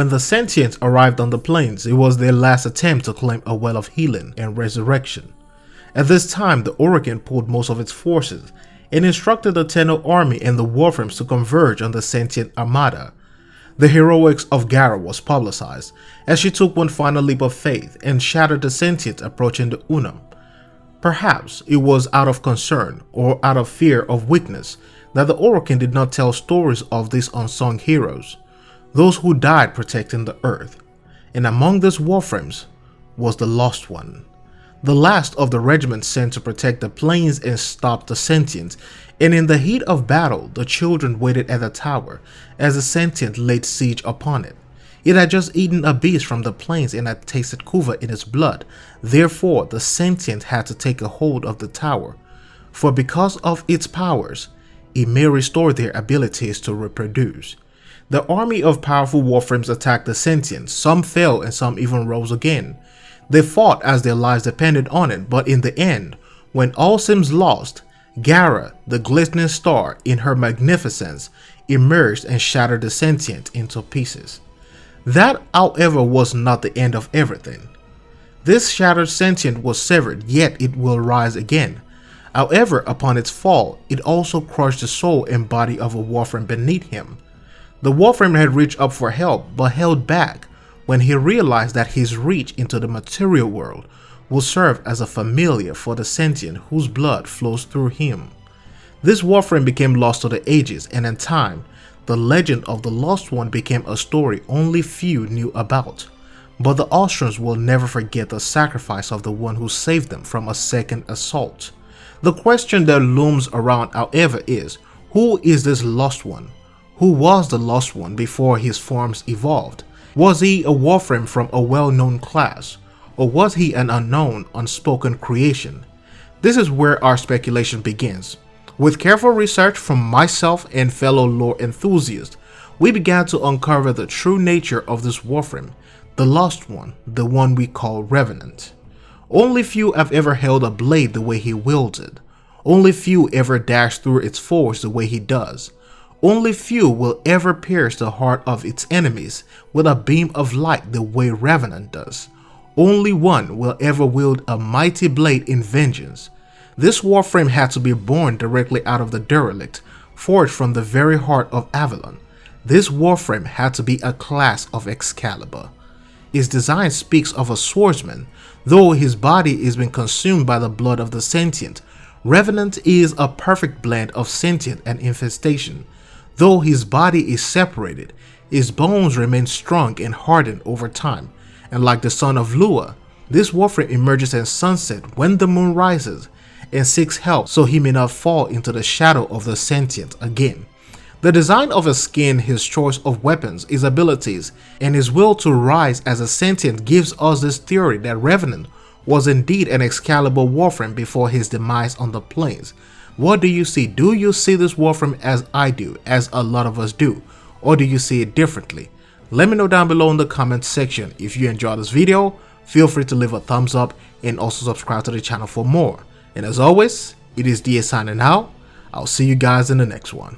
When the sentients arrived on the plains, it was their last attempt to claim a well of healing and resurrection. At this time, the Orokin pulled most of its forces and instructed the Tenno army and the Warframes to converge on the sentient armada. The heroics of Gara was publicized as she took one final leap of faith and shattered the sentients approaching the Unum. Perhaps it was out of concern or out of fear of weakness that the Orokin did not tell stories of these unsung heroes, those who died protecting the earth. And among these Warframes was the Lost One, the last of the regiment sent to protect the plains and stop the sentients. And in the heat of battle, the children waited at the tower as the sentient laid siege upon it. It had just eaten a beast from the plains and had tasted kuva in its blood. Therefore, the sentient had to take a hold of the tower, for because of its powers, it may restore their abilities to reproduce. The army of powerful Warframes attacked the sentients. Some fell and some even rose again. They fought as their lives depended on it, but in the end, when all seems lost, Gara, the glistening star in her magnificence, emerged and shattered the sentient into pieces. That, however, was not the end of everything. This shattered sentient was severed, yet it will rise again. However, upon its fall, it also crushed the soul and body of a Warframe beneath him. The Warframe had reached up for help, but held back when he realized that his reach into the material world will serve as a familiar for the sentient whose blood flows through him. This Warframe became lost to the ages, and in time, the legend of the Lost One became a story only few knew about. But the Austrians will never forget the sacrifice of the one who saved them from a second assault. The question that looms around, however, is, who is this Lost One? Who was the Lost One before his forms evolved? Was he a Warframe from a well-known class, or was he an unknown, unspoken creation? This is where our speculation begins. With careful research from myself and fellow lore enthusiasts, we began to uncover the true nature of this Warframe, the Lost One, the one we call Revenant. Only few have ever held a blade the way he wields it. Only few ever dash through its force the way he does. Only few will ever pierce the heart of its enemies with a beam of light the way Revenant does. Only one will ever wield a mighty blade in vengeance. This Warframe had to be born directly out of the derelict, forged from the very heart of Avalon. This Warframe had to be a class of Excalibur. His design speaks of a swordsman. Though his body is being consumed by the blood of the sentient, Revenant is a perfect blend of sentient and infestation. Though his body is separated, his bones remain strong and hardened over time, and like the son of Lua, this Warframe emerges at sunset when the moon rises and seeks help so he may not fall into the shadow of the sentient again. The design of his skin, his choice of weapons, his abilities, and his will to rise as a sentient gives us this theory that Revenant was indeed an Excalibur Warframe before his demise on the plains. What do you see? Do you see this Warframe as I do, as a lot of us do, or do you see it differently? Let me know down below in the comment section. If you enjoyed this video, feel free to leave a thumbs up and also subscribe to the channel for more. And as always, it is DA signing out. I'll see you guys in the next one.